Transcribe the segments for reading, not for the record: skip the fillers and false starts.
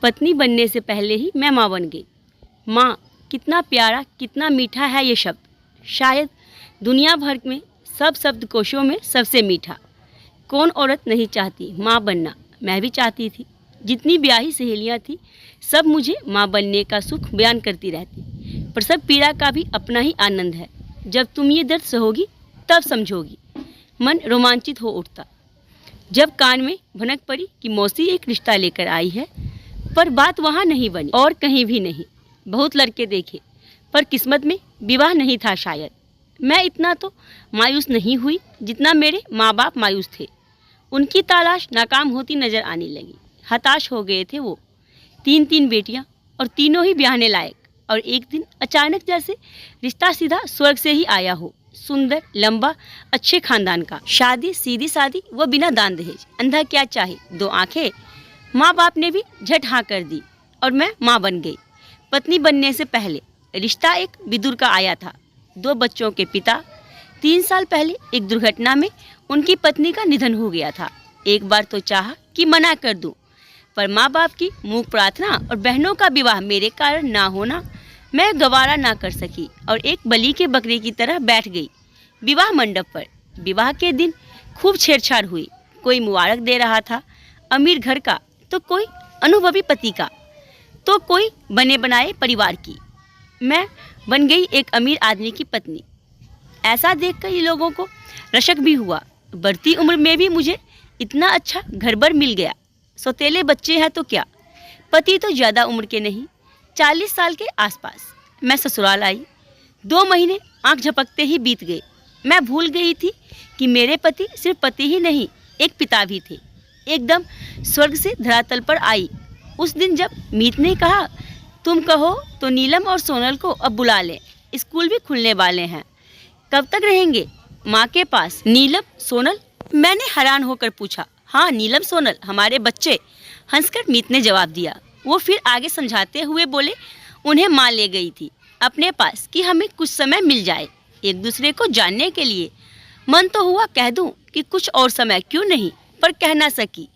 पत्नी बनने से पहले ही मैं माँ बन गई। माँ, कितना प्यारा, कितना मीठा है ये शब्द। शायद दुनिया भर में सब शब्दकोशों में सबसे मीठा। कौन औरत नहीं चाहती माँ बनना? मैं भी चाहती थी। जितनी ब्याही सहेलियाँ थी सब मुझे माँ बनने का सुख बयान करती रहती। पर सब पीड़ा का भी अपना ही आनंद है। जब तुम ये दर्द सहोगी तब समझोगी। मन रोमांचित हो उठता जब कान में भनक पड़ी कि मौसी एक रिश्ता लेकर आई है। पर बात वहाँ नहीं बनी और कहीं भी नहीं। बहुत लड़के देखे पर किस्मत में विवाह नहीं था शायद। मैं इतना तो मायूस नहीं हुई जितना मेरे माँ बाप मायूस थे। उनकी तलाश नाकाम होती नजर आने लगी। हताश हो गए थे वो। 3 बेटियां और तीनों ही ब्याहने लायक। और एक दिन अचानक जैसे रिश्ता सीधा स्वर्ग से ही आया हो। सुंदर, लंबा, अच्छे खानदान का। शादी सीधी सादी, वो बिना दान दहेज। अंधा क्या चाहे, 2 आंखें। माँ बाप ने भी झट हाँ कर दी और मैं माँ बन गई। पत्नी बनने से पहले रिश्ता एक विदुर का आया था। 2 बच्चों के पिता। 3 साल पहले एक दुर्घटना में उनकी पत्नी का निधन हो गया था। एक बार तो चाहा कि मना कर दूं, पर माँ बाप की मूक प्रार्थना और बहनों का विवाह मेरे कारण ना होना मैं गवारा ना कर सकी और एक बलि के बकरे की तरह बैठ गई विवाह मंडप पर। विवाह के दिन खूब छेड़छाड़ हुई। कोई मुबारक दे रहा था, अमीर घर का तो कोई अनुभवी पति का तो कोई बने बनाए परिवार की। मैं बन गई एक अमीर आदमी की पत्नी। ऐसा देखकर ये लोगों को रशक भी हुआ। बढ़ती उम्र में भी मुझे इतना अच्छा घर-बर मिल गया। सौतेले बच्चे हैं तो क्या, पति तो ज़्यादा उम्र के नहीं, 40 साल के आसपास। मैं ससुराल आई। 2 महीने आंख झपकते ही बीत गए। मैं भूल गई थी कि मेरे पति सिर्फ पति ही नहीं, एक पिता भी थे। एकदम स्वर्ग से धरातल पर आई उस दिन जब मीत ने कहा, तुम कहो तो नीलम और सोनल को अब बुला लें, स्कूल भी खुलने वाले हैं। कब तक रहेंगे माँ के पास? नीलम, सोनल? मैंने हैरान होकर पूछा। हाँ, नीलम सोनल, हमारे बच्चे। हंसकर मीत ने जवाब दिया। वो फिर आगे समझाते हुए बोले, उन्हें माँ ले गई थी अपने पास कि हमें कुछ समय मिल जाए एक दूसरे को जानने के लिए। मन तो हुआ कह दूं कि कुछ और समय क्यों नहीं, पर कह ना सकी।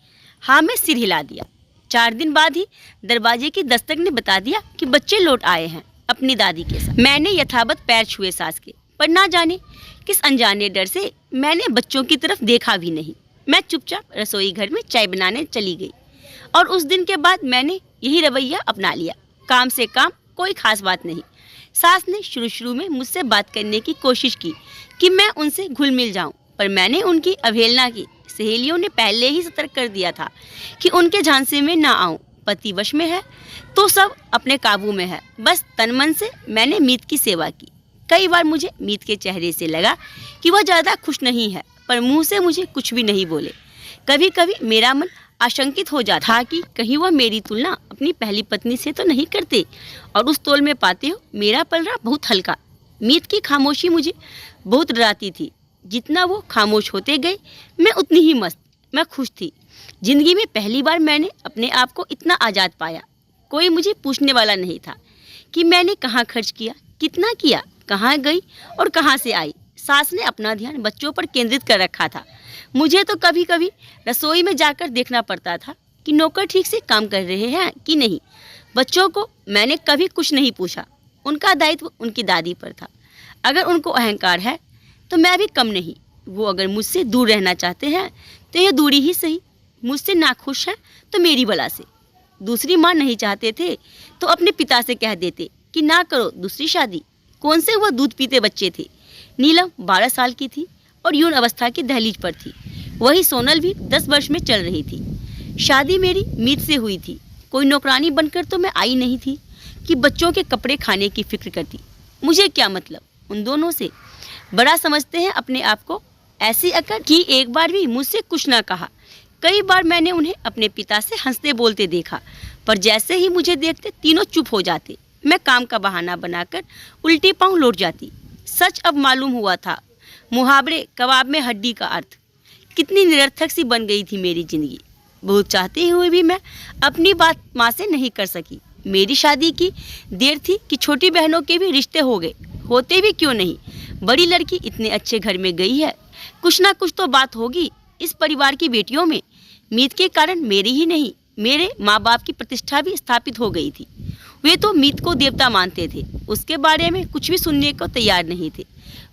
हाँ में सिर हिला दिया। 4 दिन बाद ही दरवाजे की दस्तक ने बता दिया कि बच्चे लौट आए हैं अपनी दादी के साथ। मैंने यथावत पैर छुए सास के, पर ना जाने किस अनजाने डर से मैंने बच्चों की तरफ देखा भी नहीं। मैं चुपचाप रसोई घर में चाय बनाने चली गई और उस दिन के बाद मैंने यही रवैया अपना लिया। काम से काम, कोई खास बात नहीं। सास ने शुरू में मुझसे बात करने की कोशिश की कि मैं उनसे घुल मिल जाऊं, पर मैंने उनकी अवहेलना की। सहेलियों ने पहले ही सतर्क कर दिया था कि उनके झांसे में ना आऊं। पति वश में है तो सब अपने काबू में है। बस तन मन से मैंने मीत की सेवा की। कई बार मुझे मीत के चेहरे से लगा कि वह ज़्यादा खुश नहीं है, पर मुंह से मुझे कुछ भी नहीं बोले। कभी कभी मेरा मन आशंकित हो जाता था कि कहीं वह मेरी तुलना अपनी पहली पत्नी से तो नहीं करते, और उस तौल में पाते हो मेरा पलड़ा बहुत हल्का। मीत की खामोशी मुझे बहुत डराती थी। जितना वो खामोश होते गए मैं उतनी ही मस्त। मैं खुश थी। जिंदगी में पहली बार मैंने अपने आप को इतना आज़ाद पाया। कोई मुझे पूछने वाला नहीं था कि मैंने कहाँ खर्च किया, कितना किया, कहाँ गई और कहाँ से आई। सास ने अपना ध्यान बच्चों पर केंद्रित कर रखा था। मुझे तो कभी कभी रसोई में जाकर देखना पड़ता था कि नौकर ठीक से काम कर रहे हैं कि नहीं। बच्चों को मैंने कभी कुछ नहीं पूछा। उनका दायित्व उनकी दादी पर था। अगर उनको अहंकार है तो मैं भी कम नहीं। वो अगर मुझसे दूर रहना चाहते हैं तो यह दूरी ही सही। मुझसे नाखुश हैं तो मेरी बला से। दूसरी माँ नहीं चाहते थे तो अपने पिता से कह देते कि ना करो दूसरी शादी। कौन से वह दूध पीते बच्चे थे। नीलम 12 साल की थी और यौन अवस्था की दहलीज पर थी। वही सोनल भी 10 वर्ष में चल रही थी। शादी मेरी मीत से हुई थी। कोई नौकरानी बनकर तो मैं आई नहीं थी कि बच्चों के कपड़े खाने की फिक्र करती। मुझे क्या मतलब उन दोनों से। बड़ा समझते हैं अपने आप को। ऐसी अकड़ कि एक बार भी मुझसे कुछ ना कहा। कई बार मैंने उन्हें अपने पिता से हंसते बोलते देखा, पर जैसे ही मुझे देखते तीनों चुप हो जाते। मैं काम का बहाना बनाकर उल्टी पांव लौट जाती। सच अब मालूम हुआ था मुहावरे कबाब में हड्डी का अर्थ। कितनी निरर्थक सी बन गई थी मेरी जिंदगी। बहुत चाहते हुए भी मैं अपनी बात माँ से नहीं कर सकी। मेरी शादी की देर थी कि छोटी बहनों के भी रिश्ते हो गए। होते भी क्यों नहीं, बड़ी लड़की इतने अच्छे घर में गई है, कुछ ना कुछ तो बात होगी इस परिवार की बेटियों में। मीत के कारण मेरी ही नहीं मेरे माँ बाप की प्रतिष्ठा भी स्थापित हो गई थी। वे तो मीत को देवता मानते थे, उसके बारे में कुछ भी सुनने को तैयार नहीं थे।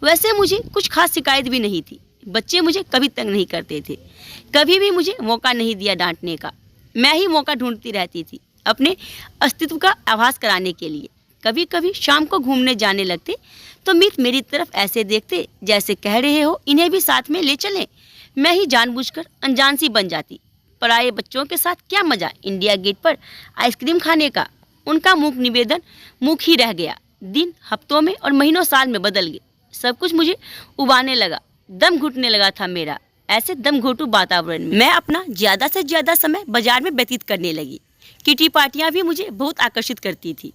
वैसे मुझे कुछ खास शिकायत भी नहीं थी। बच्चे मुझे कभी तंग नहीं करते थे, कभी भी मुझे मौका नहीं दिया डांटने का। मैं ही मौका ढूंढती रहती थी अपने अस्तित्व का आभास कराने के लिए। कभी कभी शाम को घूमने जाने लगते तो मीत मेरी तरफ ऐसे देखते जैसे कह रहे हो इन्हें भी साथ में ले चलें। मैं ही जानबूझकर अनजान सी बन जाती। पराये बच्चों के साथ क्या मज़ा इंडिया गेट पर आइसक्रीम खाने का। उनका मुख निवेदन मुख ही रह गया। दिन हफ्तों में और महीनों साल में बदल गए। सब कुछ मुझे उबाने लगा, दम घुटने लगा था मेरा। ऐसे दम घोटू वातावरण में मैं अपना ज़्यादा से ज़्यादा समय बाजार में व्यतीत करने लगी। किटी पार्टियाँ भी मुझे बहुत आकर्षित करती थी।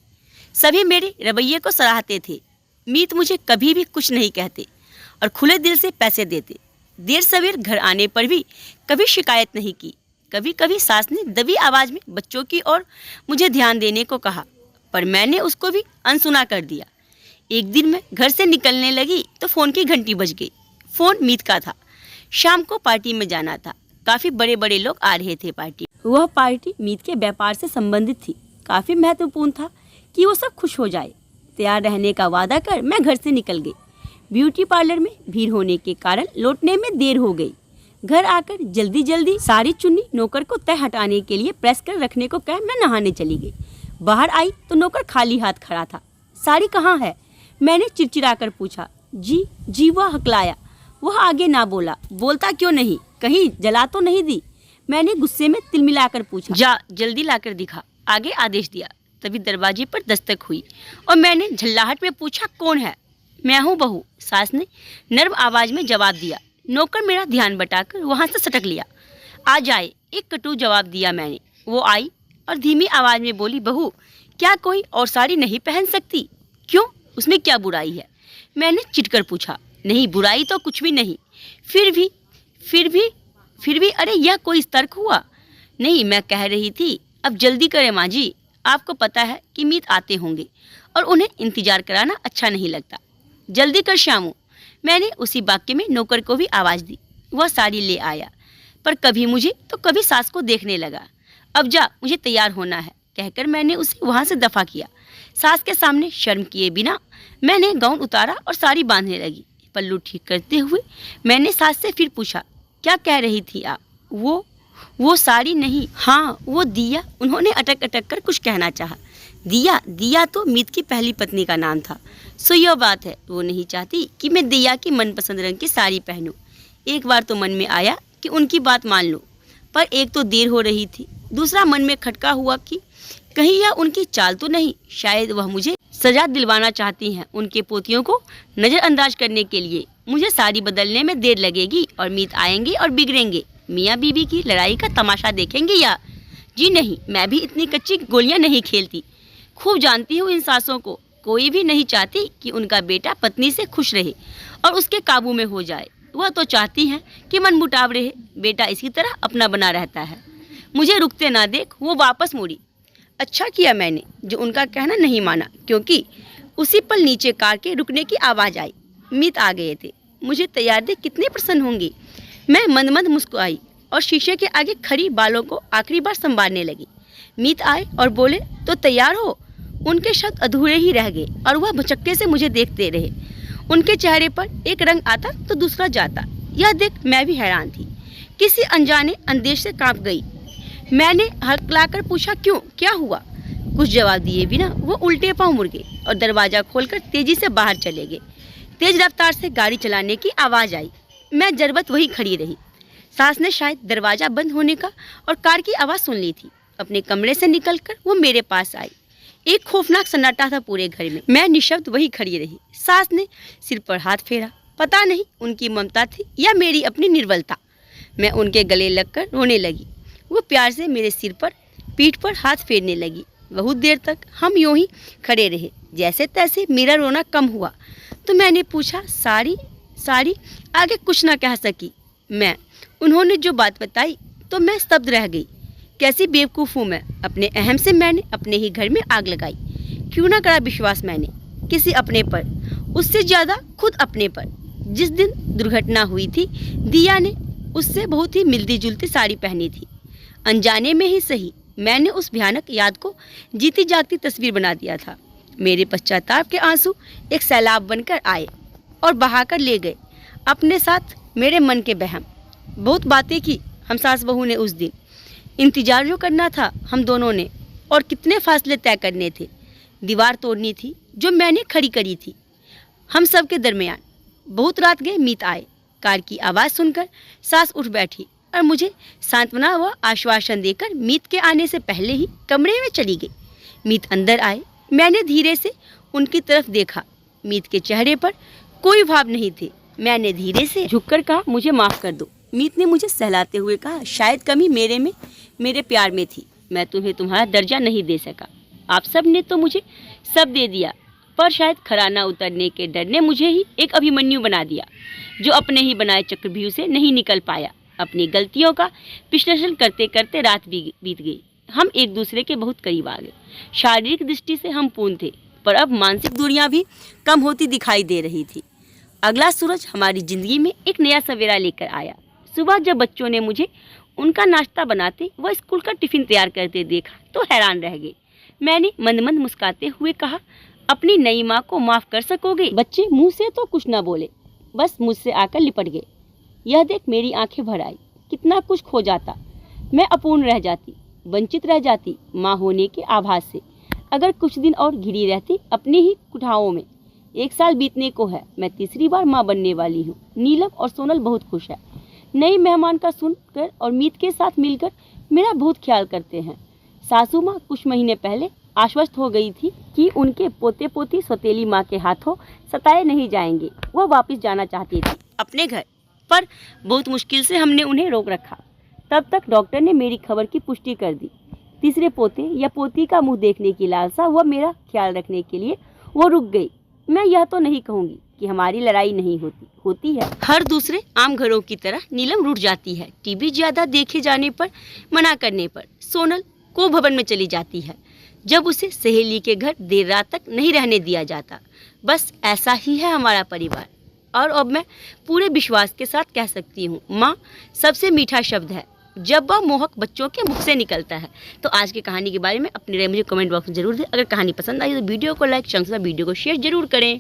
सभी मेरे रवैये को सराहते थे। मीत मुझे कभी भी कुछ नहीं कहते और खुले दिल से पैसे देते। देर सवेर घर आने पर भी कभी शिकायत नहीं की। कभी कभी सास ने दबी आवाज़ में बच्चों की ओर मुझे ध्यान देने को कहा, पर मैंने उसको भी अनसुना कर दिया। एक दिन मैं घर से निकलने लगी तो फ़ोन की घंटी बज गई। फ़ोन मीत का था। शाम को पार्टी में जाना था। काफ़ी बड़े बड़े लोग आ रहे थे पार्टी। वह पार्टी मीत के व्यापार से संबंधित थी। काफ़ी महत्वपूर्ण था कि वो सब खुश हो जाए। तैयार रहने का वादा कर मैं घर से निकल गई। ब्यूटी पार्लर में भीड़ होने के कारण लौटने में देर हो गई। घर आकर जल्दी जल्दी सारी चुन्नी नौकर को तय हटाने के लिए प्रेस कर रखने को कह मैं नहाने चली गई। बाहर आई तो नौकर खाली हाथ खड़ा था। साड़ी कहाँ है? मैंने चिड़चिड़ाकर पूछा। जी वह हकलाया। वह आगे ना बोला। बोलता क्यों नहीं? कहीं जला तो नहीं दी? मैंने गुस्से में तिलमिलाकर पूछा। जा जल्दी लाकर दिखा, आगे आदेश दिया। तभी दरवाजे पर दस्तक हुई और मैंने झल्लाहट में पूछा, कौन है? मैं हूँ बहू, सास ने नर्म आवाज़ में जवाब दिया। नौकर मेरा ध्यान बटाकर वहाँ से सटक लिया। आ जाए, एक कटु जवाब दिया मैंने। वो आई और धीमी आवाज़ में बोली, बहू क्या कोई और साड़ी नहीं पहन सकती? क्यों, उसमें क्या बुराई है? मैंने चिढ़कर पूछा। नहीं, बुराई तो कुछ भी नहीं। फिर भी अरे यह कोई तर्क हुआ? नहीं, मैं कह रही थी अब जल्दी करें माँ जी। आपको पता है कि मीत आते होंगे और उन्हें इंतजार कराना अच्छा नहीं लगता। जल्दी कर श्यामू। मैंने उसी वाक्य में नौकर को भी आवाज़ दी। वह साड़ी ले आया, पर कभी मुझे तो कभी सास को देखने लगा। अब जा, मुझे तैयार होना है, कहकर मैंने उसे वहाँ से दफ़ा किया। सास के सामने शर्म किए बिना मैंने गाउन उतारा और साड़ी बांधने लगी। पल्लू ठीक करते हुए मैंने सास से फिर पूछा, क्या कह रही थी आप? वो साड़ी नहीं, हाँ वो दिया। उन्होंने अटक अटक कर कुछ कहना चाहा। दिया तो मीत की पहली पत्नी का नाम था। सो यह बात है, वो नहीं चाहती कि मैं दिया की मनपसंद रंग की साड़ी पहनूं। एक बार तो मन में आया कि उनकी बात मान लूं, पर एक तो देर हो रही थी, दूसरा मन में खटका हुआ कि कहीं यह उनकी चाल तो नहीं। शायद वह मुझे सजा दिलवाना चाहती हैं। उनके पोतियों को नज़रअंदाज करने के लिए मुझे साड़ी बदलने में देर लगेगी और मीत आएंगे और बिगड़ेंगे। मियाँ बीबी की लड़ाई का तमाशा देखेंगे या? जी नहीं, मैं भी इतनी कच्ची गोलियां नहीं खेलती। खूब जानती हूँ इन सासों को। कोई भी नहीं चाहती कि उनका बेटा पत्नी से खुश रहे और उसके काबू में हो जाए। वह तो चाहती हैं कि मनमुटाव रहे, बेटा इसी तरह अपना बना रहता है। मुझे रुकते ना देख वो वापस मुड़ी। अच्छा किया मैंने जो उनका कहना नहीं माना, क्योंकि उसी पल नीचे कार के रुकने की आवाज़ आई। मीत आ गए थे। मुझे तैयार देख कितने प्रसन्न होंगे। मैं मंद मंद मुस्कुराई और शीशे के आगे खड़ी बालों को आखिरी बार संभालने लगी। मीत आए और बोले, तो तैयार हो? उनके शब्द अधूरे ही रह गए और वह भुचक्के से मुझे देखते रहे। उनके चेहरे पर एक रंग आता तो दूसरा जाता। यह देख मैं भी हैरान थी। किसी अनजाने अंदेश से कांप गई। मैंने हकलाकर पूछा, क्यों, क्या हुआ? कुछ जवाब दिए बिना वो उल्टे पांव मुड़ गए और दरवाज़ा खोलकर तेजी से बाहर चले गए। तेज रफ्तार से गाड़ी चलाने की आवाज़ आई। मैं जरबत वहीं खड़ी रही। सास ने शायद दरवाज़ा बंद होने का और कार की आवाज़ सुन ली थी। अपने कमरे से निकलकर वो मेरे पास आई। एक खौफनाक सन्नाटा था पूरे घर में। मैं निशब्द वहीं खड़ी रही। सास ने सिर पर हाथ फेरा। पता नहीं उनकी ममता थी या मेरी अपनी निर्बलता। मैं उनके गले लगकर रोने लगी। वो प्यार से मेरे सिर पर, पीठ पर हाथ फेरने लगी। बहुत देर तक हम यूं ही खड़े रहे। जैसे तैसे मेरा रोना कम हुआ तो मैंने पूछा, साड़ी? आगे कुछ ना कह सकी मैं। उन्होंने जो बात बताई तो मैं स्तब्ध रह गई। कैसी बेवकूफ़ हूँ मैं। अपने अहम से मैंने अपने ही घर में आग लगाई। क्यों ना करा विश्वास मैंने किसी अपने पर, उससे ज़्यादा खुद अपने पर। जिस दिन दुर्घटना हुई थी, दिया ने उससे बहुत ही मिलती जुलती साड़ी पहनी थी। अनजाने में ही सही मैंने उस भयानक याद को जीती जागती तस्वीर बना दिया था। मेरे पश्चाताप के आंसू एक सैलाब बनकर आए और बहाकर ले गए अपने साथ मेरे मन के बहम। बहुत बातें की हम सास बहू ने उस दिन। इंतजार जो करना था हम दोनों ने, और कितने फासले तय करने थे। दीवार तोड़नी थी जो मैंने खड़ी करी थी हम सब के दरमियान। बहुत रात गए, मीत आए। कार की आवाज़ सुनकर सास उठ बैठी और मुझे सांत्वना व आश्वासन देकर मीत के आने से पहले ही कमरे में चली गई। मीत अंदर आए। मैंने धीरे से उनकी तरफ देखा। मीत के चेहरे पर कोई भाव नहीं थे। मैंने धीरे से झुककर कहा, मुझे माफ़ कर दो। मीत ने मुझे सहलाते हुए कहा, शायद कमी मेरे प्यार में थी। मैं तुम्हें तुम्हारा दर्जा नहीं दे सका। आप सब ने तो मुझे सब दे दिया, पर शायद खराना उतरने के डर ने मुझे ही एक अभिमन्यु बना दिया जो अपने ही बनाए चक्रव्यूह से नहीं निकल पाया। अपनी गलतियों का विश्लेषण करते करते रात बीत गई। हम एक दूसरे के बहुत करीब आ गए। शारीरिक दृष्टि से हम पूर्ण थे, पर अब मानसिक दूरियां भी कम होती दिखाई दे रही थी। अगला सूरज हमारी जिंदगी में एक नया सवेरा लेकर आया। सुबह जब बच्चों ने मुझे उनका नाश्ता बनाते व स्कूल का टिफिन तैयार करते देखा तो हैरान रह गए। मैंने मंद मंद मुस्कुराते हुए कहा, अपनी नई माँ को माफ़ कर सकोगे? बच्चे मुंह से तो कुछ ना बोले, बस मुझसे आकर लिपट गए। यह देख मेरी आंखें भर आई। कितना कुछ खो जाता, मैं अपूर्ण रह जाती, वंचित रह जाती माँ होने के आभास से। अगर कुछ दिन और घिरी रहती अपनी ही कुठाओं में। 1 साल बीतने को है, मैं तीसरी बार माँ बनने वाली हूँ। नीलम और सोनल बहुत खुश है। नई मेहमान का सुनकर और मीत के साथ मिलकर मेरा बहुत ख्याल करते हैं। सासू माँ कुछ महीने पहले आश्वस्त हो गई थी कि उनके पोते पोती सौतेली माँ के हाथों सताए नहीं जाएंगे। वह वापस जाना चाहती थी अपने घर, पर बहुत मुश्किल से हमने उन्हें रोक रखा। तब तक डॉक्टर ने मेरी खबर की पुष्टि कर दी। तीसरे पोते या पोती का मुंह देखने की लालसा व मेरा ख्याल रखने के लिए वो रुक गई। मैं यह तो नहीं कहूँगी कि हमारी लड़ाई नहीं होती है। हर दूसरे आम घरों की तरह नीलम रूठ जाती है। टीवी ज़्यादा देखे जाने पर मना करने पर सोनल को भवन में चली जाती है जब उसे सहेली के घर देर रात तक नहीं रहने दिया जाता। बस ऐसा ही है हमारा परिवार। और अब मैं पूरे विश्वास के साथ कह सकती हूँ, माँ सबसे मीठा शब्द है जब वह मोहक बच्चों के मुख से निकलता है। तो आज की कहानी के बारे में अपनी राय मुझे कमेंट बॉक्स में जरूर दें। अगर कहानी पसंद आई तो वीडियो को लाइक, वीडियो को शेयर जरूर करें।